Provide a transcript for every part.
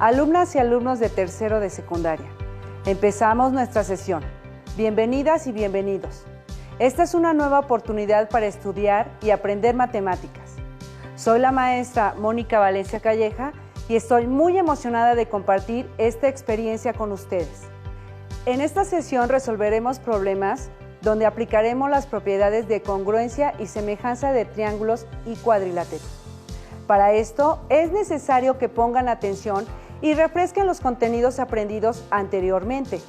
Alumnas y alumnos de tercero de secundaria, empezamos nuestra sesión. Bienvenidas y bienvenidos. Esta es una nueva oportunidad para estudiar y aprender matemáticas. Soy la maestra Mónica Valencia Calleja y estoy muy emocionada de compartir esta experiencia con ustedes. En esta sesión resolveremos problemas donde aplicaremos las propiedades de congruencia y semejanza de triángulos y cuadriláteros. Para esto es necesario que pongan atención y refresquen los contenidos aprendidos anteriormente.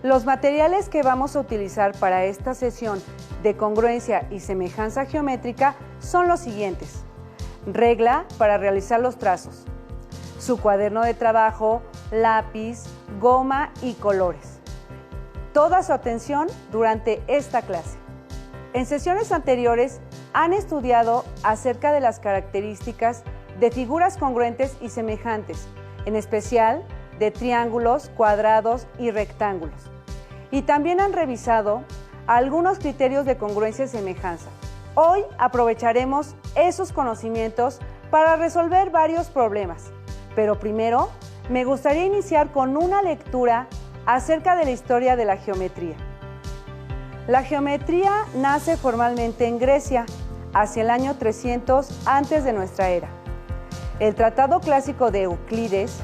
Los materiales que vamos a utilizar para esta sesión de congruencia y semejanza geométrica son los siguientes: regla para realizar los trazos, su cuaderno de trabajo, lápiz, goma y colores. Toda su atención durante esta clase. En sesiones anteriores han estudiado acerca de las características de figuras congruentes y semejantes, en especial de triángulos, cuadrados y rectángulos. Y también han revisado algunos criterios de congruencia y semejanza. Hoy aprovecharemos esos conocimientos para resolver varios problemas. Pero primero, me gustaría iniciar con una lectura acerca de la historia de la geometría. La geometría nace formalmente en Grecia, hacia el año 300 antes de nuestra era. El Tratado Clásico de Euclides,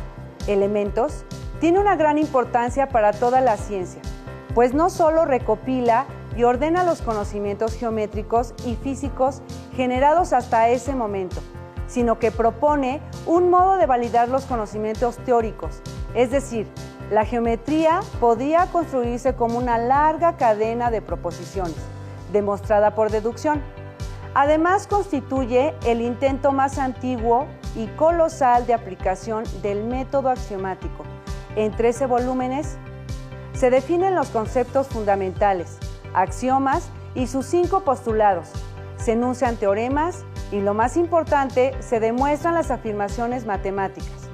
Elementos, tiene una gran importancia para toda la ciencia, pues no solo recopila y ordena los conocimientos geométricos y físicos generados hasta ese momento, sino que propone un modo de validar los conocimientos teóricos, es decir, la geometría podía construirse como una larga cadena de proposiciones, demostrada por deducción. Además, constituye el intento más antiguo y colosal de aplicación del método axiomático. En 13 volúmenes se definen los conceptos fundamentales, axiomas y sus 5 postulados. Se enuncian teoremas y, lo más importante, se demuestran las afirmaciones matemáticas.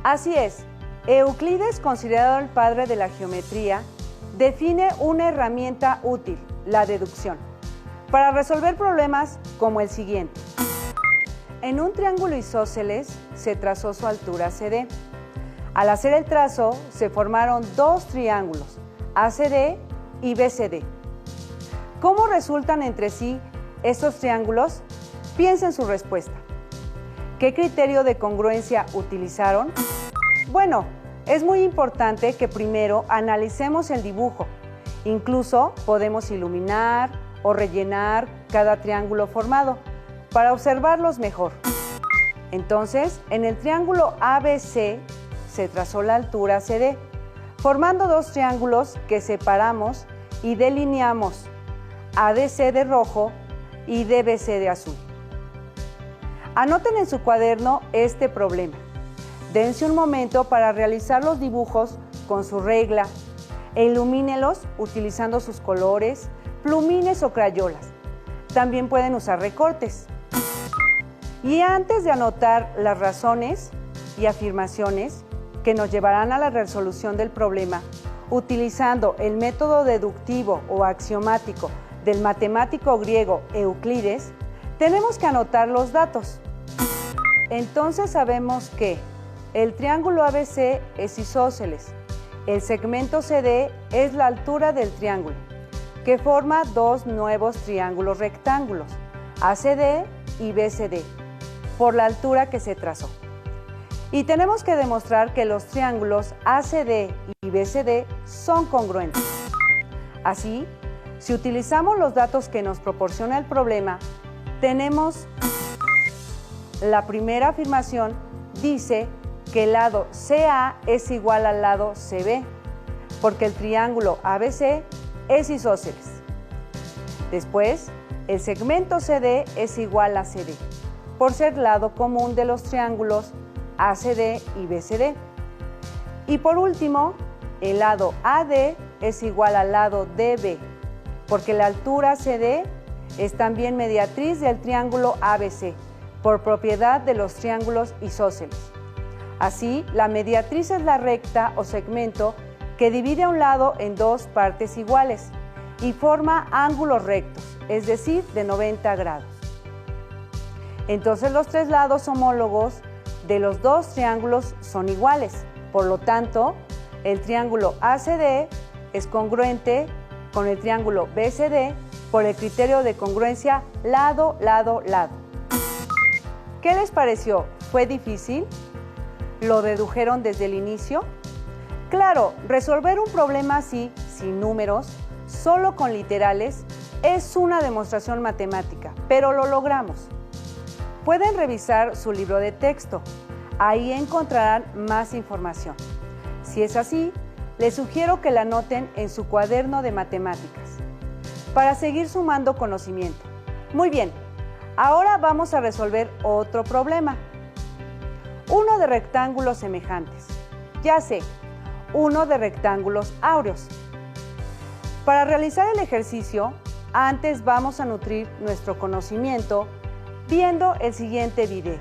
Así es, Euclides, considerado el padre de la geometría, define una herramienta útil, la deducción, para resolver problemas como el siguiente. En un triángulo isósceles se trazó su altura CD. Al hacer el trazo se formaron dos triángulos, ACD y BCD. ¿Cómo resultan entre sí estos triángulos? Piensen su respuesta. ¿Qué criterio de congruencia utilizaron? Bueno, es muy importante que primero analicemos el dibujo. Incluso podemos iluminar o rellenar cada triángulo formado para observarlos mejor. Entonces, en el triángulo ABC se trazó la altura CD, formando dos triángulos que separamos y delineamos, ADC de rojo y DBC de azul. Anoten en su cuaderno este problema. Dense un momento para realizar los dibujos con su regla e ilumínelos utilizando sus colores, plumines o crayolas. También pueden usar recortes. Y antes de anotar las razones y afirmaciones que nos llevarán a la resolución del problema, utilizando el método deductivo o axiomático del matemático griego Euclides, tenemos que anotar los datos. Entonces sabemos que el triángulo ABC es isósceles, el segmento CD es la altura del triángulo, que forma dos nuevos triángulos rectángulos, ACD y BCD, por la altura que se trazó. Y tenemos que demostrar que los triángulos ACD y BCD son congruentes. Así, si utilizamos los datos que nos proporciona el problema, tenemos la primera afirmación, dice que el lado CA es igual al lado CB, porque el triángulo ABC es isósceles. Después, el segmento CD es igual a CD, por ser lado común de los triángulos ACD y BCD. Y por último, el lado AD es igual al lado DB, porque la altura CD es también mediatriz del triángulo ABC, por propiedad de los triángulos isósceles. Así, la mediatriz es la recta o segmento que divide a un lado en dos partes iguales y forma ángulos rectos, es decir, de 90 grados. Entonces, los tres lados homólogos de los dos triángulos son iguales. Por lo tanto, el triángulo ACD es congruente con el triángulo BCD por el criterio de congruencia lado, lado, lado. ¿Qué les pareció? ¿Fue difícil? ¿Lo dedujeron desde el inicio? Claro, resolver un problema así, sin números, solo con literales, es una demostración matemática, pero lo logramos. Pueden revisar su libro de texto. Ahí encontrarán más información. Si es así, les sugiero que la anoten en su cuaderno de matemáticas para seguir sumando conocimiento. Muy bien, ahora vamos a resolver otro problema. Uno de rectángulos semejantes. Ya sé, uno de rectángulos áureos. Para realizar el ejercicio, antes vamos a nutrir nuestro conocimiento viendo el siguiente video.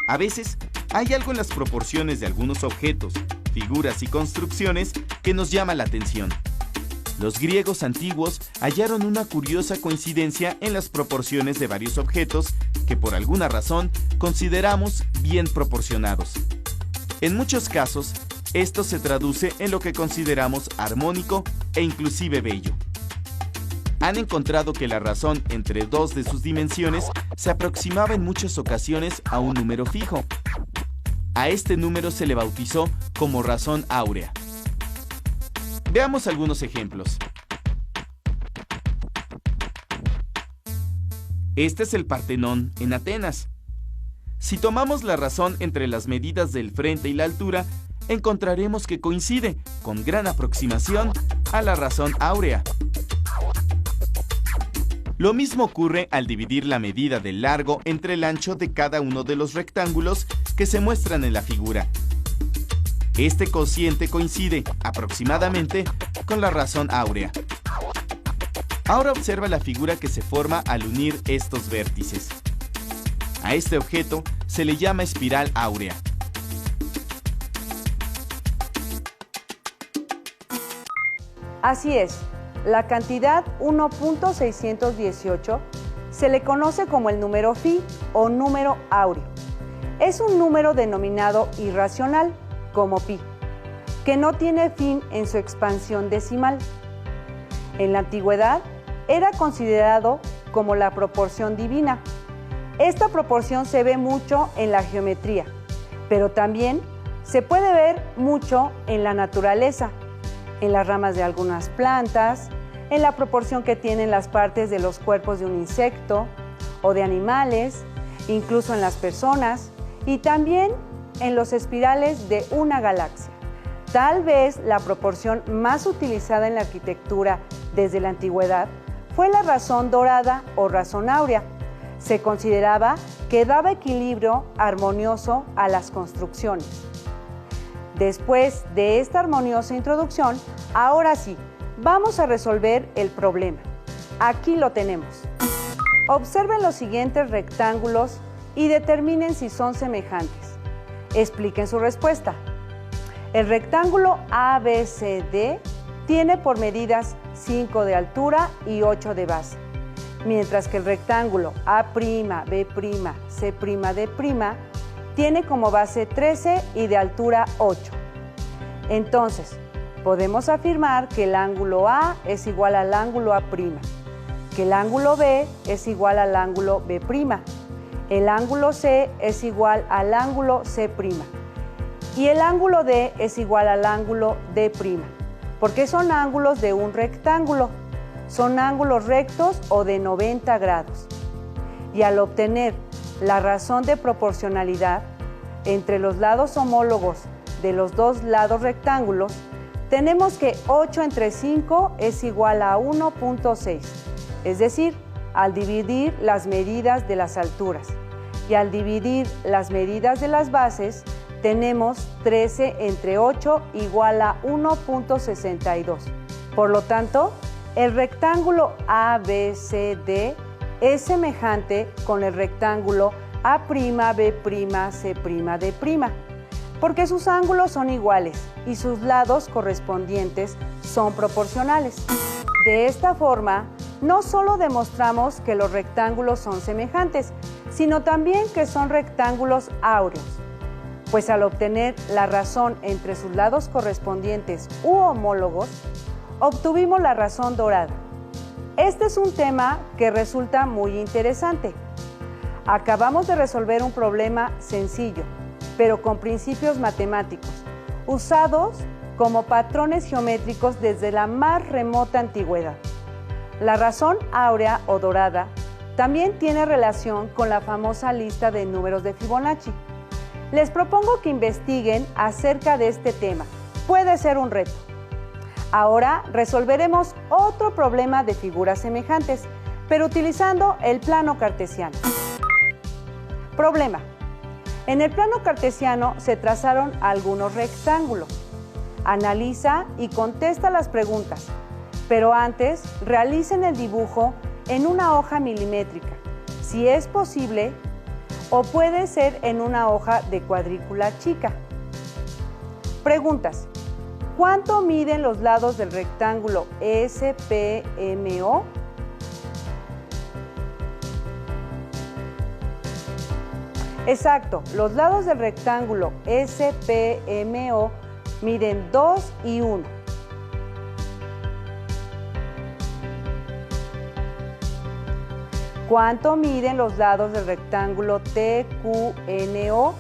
A veces, hay algo en las proporciones de algunos objetos, figuras y construcciones que nos llama la atención. Los griegos antiguos hallaron una curiosa coincidencia en las proporciones de varios objetos que por alguna razón consideramos bien proporcionados. En muchos casos, esto se traduce en lo que consideramos armónico e inclusive bello. Han encontrado que la razón entre dos de sus dimensiones se aproximaba en muchas ocasiones a un número fijo. A este número se le bautizó como razón áurea. Veamos algunos ejemplos. Este es el Partenón en Atenas. Si tomamos la razón entre las medidas del frente y la altura, encontraremos que coincide con gran aproximación a la razón áurea. Lo mismo ocurre al dividir la medida del largo entre el ancho de cada uno de los rectángulos que se muestran en la figura. Este cociente coincide aproximadamente con la razón áurea. Ahora observa la figura que se forma al unir estos vértices. A este objeto se le llama espiral áurea. Así es, la cantidad 1.618 se le conoce como el número phi o número áureo. Es un número denominado irracional, como pi, que no tiene fin en su expansión decimal. En la antigüedad era considerado como la proporción divina. Esta proporción se ve mucho en la geometría, pero también se puede ver mucho en la naturaleza, en las ramas de algunas plantas, en la proporción que tienen las partes de los cuerpos de un insecto o de animales, incluso en las personas, y también en los espirales de una galaxia. Tal vez la proporción más utilizada en la arquitectura desde la antigüedad fue la razón dorada o razón áurea. Se consideraba que daba equilibrio armonioso a las construcciones. Después de esta armoniosa introducción, ahora sí, vamos a resolver el problema. Aquí lo tenemos. Observen los siguientes rectángulos y determinen si son semejantes. Expliquen su respuesta. El rectángulo ABCD tiene por medidas 5 de altura y 8 de base, mientras que el rectángulo A'B', C'D' tiene como base 13 y de altura 8. Entonces, podemos afirmar que el ángulo A es igual al ángulo A', que el ángulo B es igual al ángulo B', el ángulo C es igual al ángulo C' y el ángulo D es igual al ángulo D', porque son ángulos de un rectángulo, son ángulos rectos o de 90 grados. Y al obtener la razón de proporcionalidad entre los lados homólogos de los dos lados rectángulos, tenemos que 8 entre 5 es igual a 1.6, es decir, al dividir las medidas de las alturas y al dividir las medidas de las bases, tenemos 13 entre 8 igual a 1.62. Por lo tanto, el rectángulo ABCD es semejante con el rectángulo A'B', C'D', porque sus ángulos son iguales y sus lados correspondientes son proporcionales. De esta forma, no solo demostramos que los rectángulos son semejantes, sino también que son rectángulos áureos. pues al obtener la razón entre sus lados correspondientes u homólogos, obtuvimos la razón dorada. Este es un tema que resulta muy interesante. Acabamos de resolver un problema sencillo, pero con principios matemáticos, usados como patrones geométricos desde la más remota antigüedad. La razón áurea o dorada también tiene relación con la famosa lista de números de Fibonacci. Les propongo que investiguen acerca de este tema. Puede ser un reto. Ahora resolveremos otro problema de figuras semejantes, pero utilizando el plano cartesiano. Problema. En el plano cartesiano se trazaron algunos rectángulos. Analiza y contesta las preguntas, pero antes realicen el dibujo en una hoja milimétrica, si es posible, o puede ser en una hoja de cuadrícula chica. Preguntas. ¿Cuánto miden los lados del rectángulo SPMO? Exacto, los lados del rectángulo SPMO miden 2 y 1. ¿Cuánto miden los lados del rectángulo TQNO?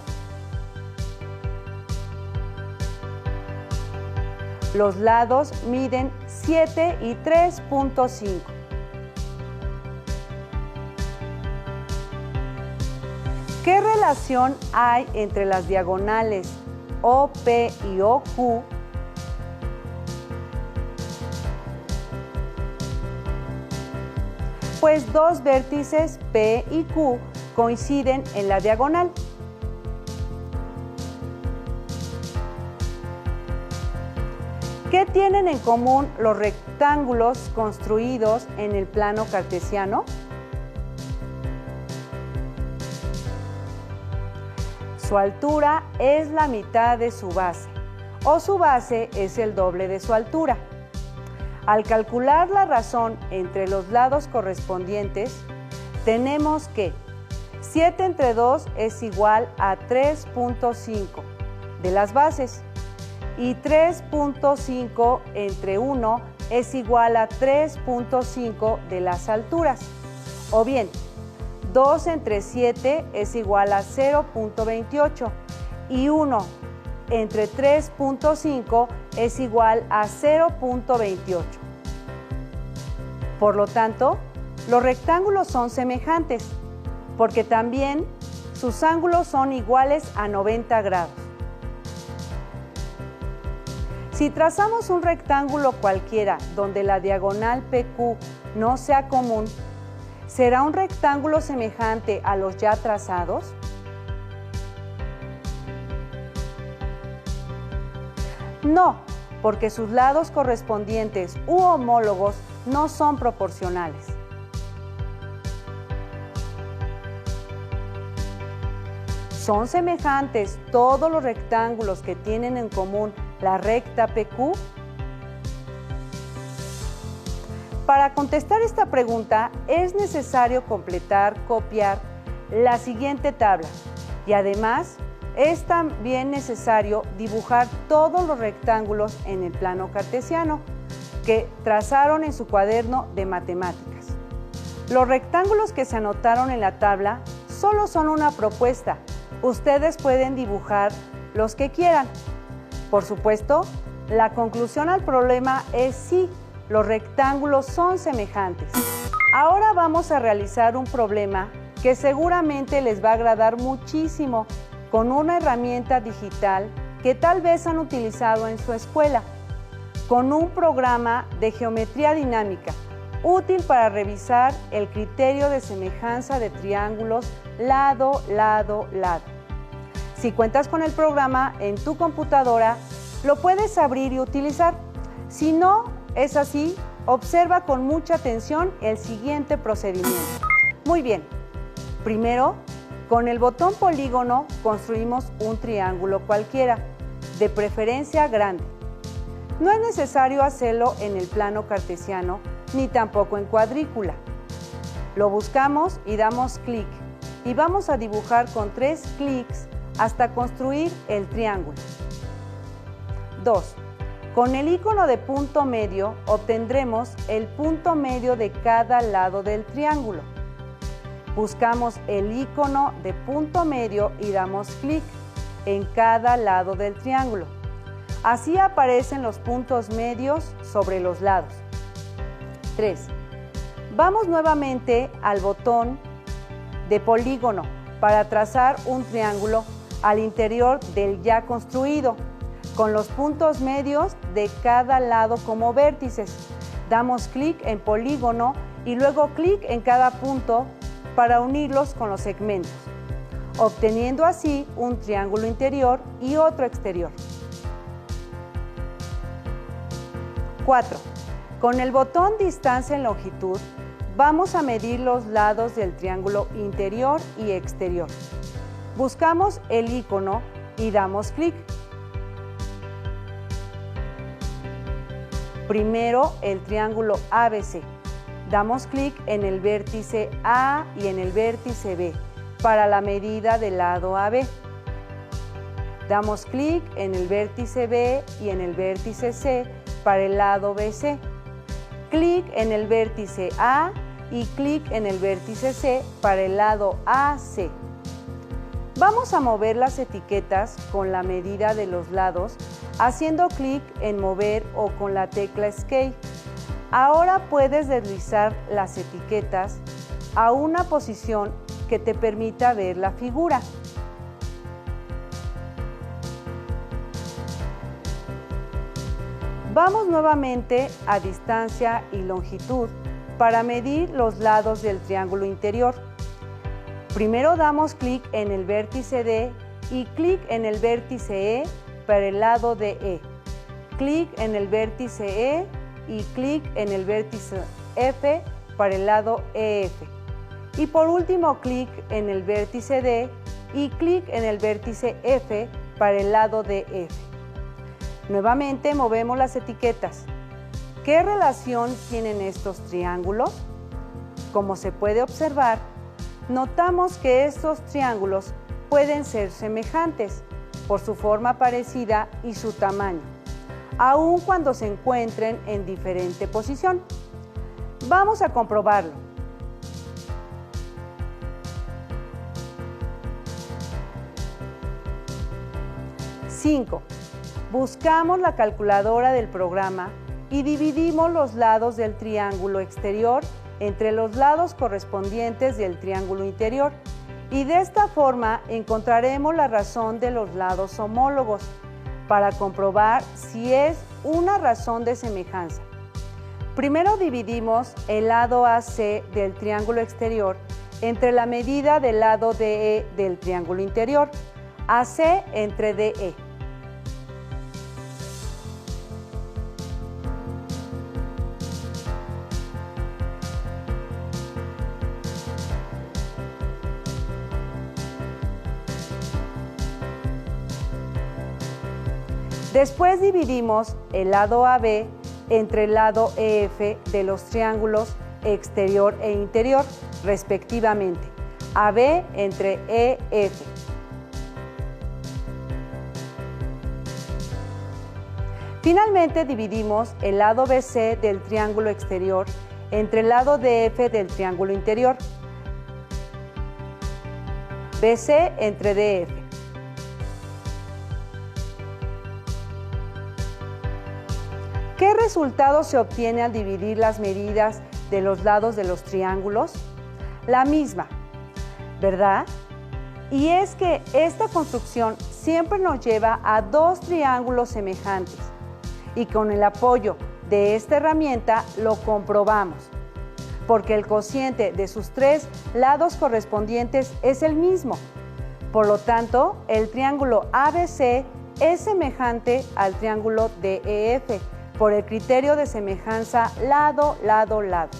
Los lados miden 7 y 3.5. ¿Qué relación hay entre las diagonales OP y OQ? Pues dos vértices P y Q coinciden en la diagonal. ¿Qué tienen en común los rectángulos construidos en el plano cartesiano? Su altura es la mitad de su base, o su base es el doble de su altura. Al calcular la razón entre los lados correspondientes, tenemos que 7 entre 2 es igual a 3.5 de las bases y 3.5 entre 1 es igual a 3.5 de las alturas. O bien, 2 entre 7 es igual a 0.28 y 1 entre 3.5 es igual a 0.28. Por lo tanto, los rectángulos son semejantes, porque también sus ángulos son iguales a 90 grados. Si trazamos un rectángulo cualquiera donde la diagonal PQ no sea común, ¿será un rectángulo semejante a los ya trazados? No, porque sus lados correspondientes u homólogos no son proporcionales. ¿Son semejantes todos los rectángulos que tienen en común la recta PQ? Para contestar esta pregunta es necesario copiar la siguiente tabla y además es también necesario dibujar todos los rectángulos en el plano cartesiano que trazaron en su cuaderno de matemáticas. Los rectángulos que se anotaron en la tabla solo son una propuesta. Ustedes pueden dibujar los que quieran. Por supuesto, la conclusión al problema es sí, los rectángulos son semejantes. Ahora vamos a realizar un problema que seguramente les va a agradar muchísimo con una herramienta digital que tal vez han utilizado en su escuela, con un programa de geometría dinámica útil para revisar el criterio de semejanza de triángulos lado, lado, lado. Si cuentas con el programa en tu computadora, lo puedes abrir y utilizar. Si no es así, observa con mucha atención el siguiente procedimiento. Muy bien, primero, con el botón polígono construimos un triángulo cualquiera, de preferencia grande. No es necesario hacerlo en el plano cartesiano, ni tampoco en cuadrícula. Lo buscamos y damos clic, y vamos a dibujar con 3 clics hasta construir el triángulo. 2. Con el icono de punto medio obtendremos el punto medio de cada lado del triángulo. Buscamos el icono de punto medio y damos clic en cada lado del triángulo. Así aparecen los puntos medios sobre los lados. 3. Vamos nuevamente al botón de polígono para trazar un triángulo al interior del ya construido, con los puntos medios de cada lado como vértices. Damos clic en polígono y luego clic en cada punto para unirlos con los segmentos, obteniendo así un triángulo interior y otro exterior. 4. Con el botón distancia en longitud, vamos a medir los lados del triángulo interior y exterior. Buscamos el icono y damos clic. Primero el triángulo ABC. Damos clic en el vértice A y en el vértice B para la medida del lado AB. Damos clic en el vértice B y en el vértice C para el lado BC. Clic en el vértice A y clic en el vértice C para el lado AC. Vamos a mover las etiquetas con la medida de los lados, haciendo clic en mover o con la tecla Escape. Ahora puedes deslizar las etiquetas a una posición que te permita ver la figura. Vamos nuevamente a distancia y longitud para medir los lados del triángulo interior. Primero damos clic en el vértice D y clic en el vértice E para el lado de E. Clic en el vértice E y clic en el vértice F para el lado EF. Y por último clic en el vértice D y clic en el vértice F para el lado de F. Nuevamente movemos las etiquetas. ¿Qué relación tienen estos triángulos? Como se puede observar, notamos que estos triángulos pueden ser semejantes por su forma parecida y su tamaño, aun cuando se encuentren en diferente posición. Vamos a comprobarlo. ¡5! Buscamos la calculadora del programa y dividimos los lados del triángulo exterior entre los lados correspondientes del triángulo interior, y de esta forma encontraremos la razón de los lados homólogos para comprobar si es una razón de semejanza. Primero dividimos el lado AC del triángulo exterior entre la medida del lado DE del triángulo interior, AC entre DE. Después dividimos el lado AB entre el lado EF de los triángulos exterior e interior, respectivamente, AB entre EF. Finalmente dividimos el lado BC del triángulo exterior entre el lado DF del triángulo interior, BC entre DF. ¿Qué resultado se obtiene al dividir las medidas de los lados de los triángulos? La misma, ¿verdad? Y es que esta construcción siempre nos lleva a dos triángulos semejantes, y con el apoyo de esta herramienta lo comprobamos, porque el cociente de sus tres lados correspondientes es el mismo. Por lo tanto, el triángulo ABC es semejante al triángulo DEF, por el criterio de semejanza lado, lado, lado.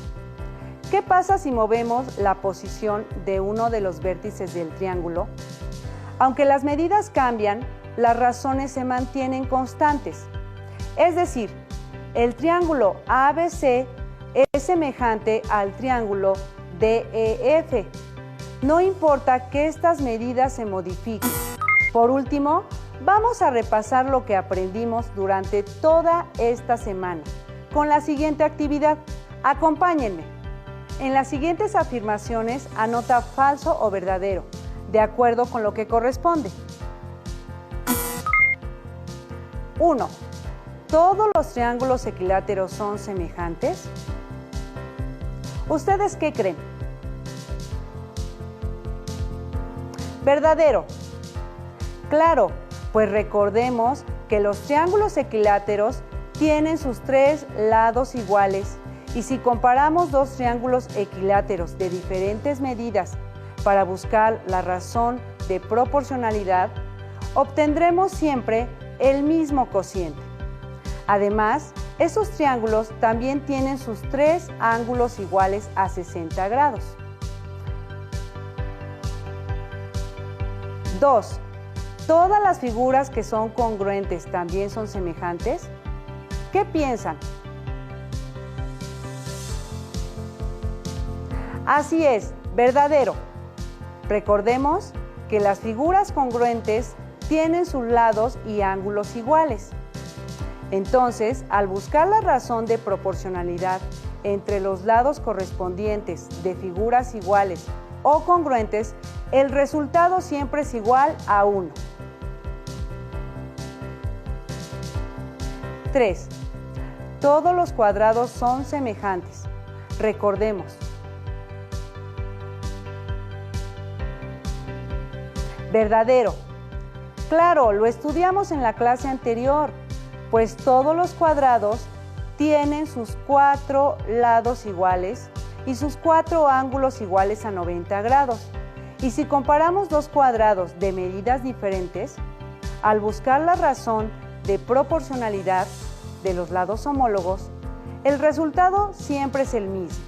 ¿Qué pasa si movemos la posición de uno de los vértices del triángulo? Aunque las medidas cambian, las razones se mantienen constantes. Es decir, el triángulo ABC es semejante al triángulo DEF. No importa que estas medidas se modifiquen, Por último, vamos a repasar lo que aprendimos durante toda esta semana con la siguiente actividad. Acompáñenme. En las siguientes afirmaciones anota falso o verdadero, de acuerdo con lo que corresponde. 1. ¿Todos los triángulos equiláteros son semejantes? ¿Ustedes qué creen? Verdadero. Claro, pues recordemos que los triángulos equiláteros tienen sus 3 lados iguales y si comparamos dos triángulos equiláteros de diferentes medidas para buscar la razón de proporcionalidad, obtendremos siempre el mismo cociente. Además, esos triángulos también tienen sus 3 ángulos iguales a 60 grados. 2. ¿Todas las figuras que son congruentes también son semejantes? ¿Qué piensan? Así es, verdadero. Recordemos que las figuras congruentes tienen sus lados y ángulos iguales. Entonces, al buscar la razón de proporcionalidad entre los lados correspondientes de figuras iguales o congruentes, el resultado siempre es igual a 1. 3. Todos los cuadrados son semejantes. Recordemos. Verdadero. Claro, lo estudiamos en la clase anterior, pues todos los cuadrados tienen sus 4 lados iguales y sus 4 ángulos iguales a 90 grados. Y si comparamos dos cuadrados de medidas diferentes, al buscar la razón de proporcionalidad de los lados homólogos, el resultado siempre es el mismo.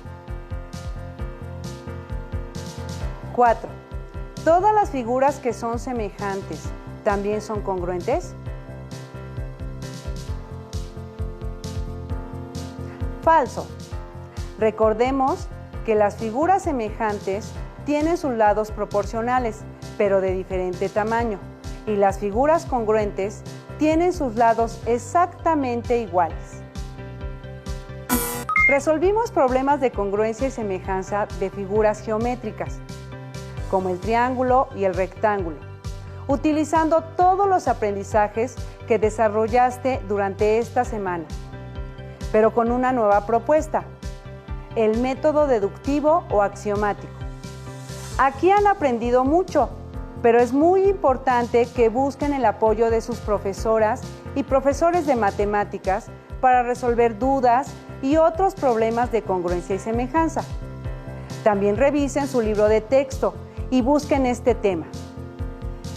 4. ¿Todas las figuras que son semejantes también son congruentes? Falso. Recordemos que las figuras semejantes tienen sus lados proporcionales, pero de diferente tamaño, y las figuras congruentes tienen sus lados exactamente iguales. Resolvimos problemas de congruencia y semejanza de figuras geométricas, como el triángulo y el rectángulo, utilizando todos los aprendizajes que desarrollaste durante esta semana, pero con una nueva propuesta, el método deductivo o axiomático. Aquí han aprendido mucho, pero es muy importante que busquen el apoyo de sus profesoras y profesores de matemáticas para resolver dudas y otros problemas de congruencia y semejanza. También revisen su libro de texto y busquen este tema.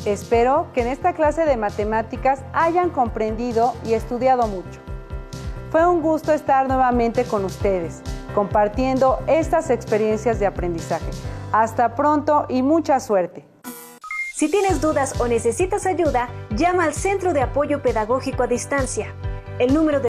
Espero que en esta clase de matemáticas hayan comprendido y estudiado mucho. Fue un gusto estar nuevamente con ustedes, compartiendo estas experiencias de aprendizaje. Hasta pronto y mucha suerte. Si tienes dudas o necesitas ayuda, llama al Centro de Apoyo Pedagógico a Distancia. El número de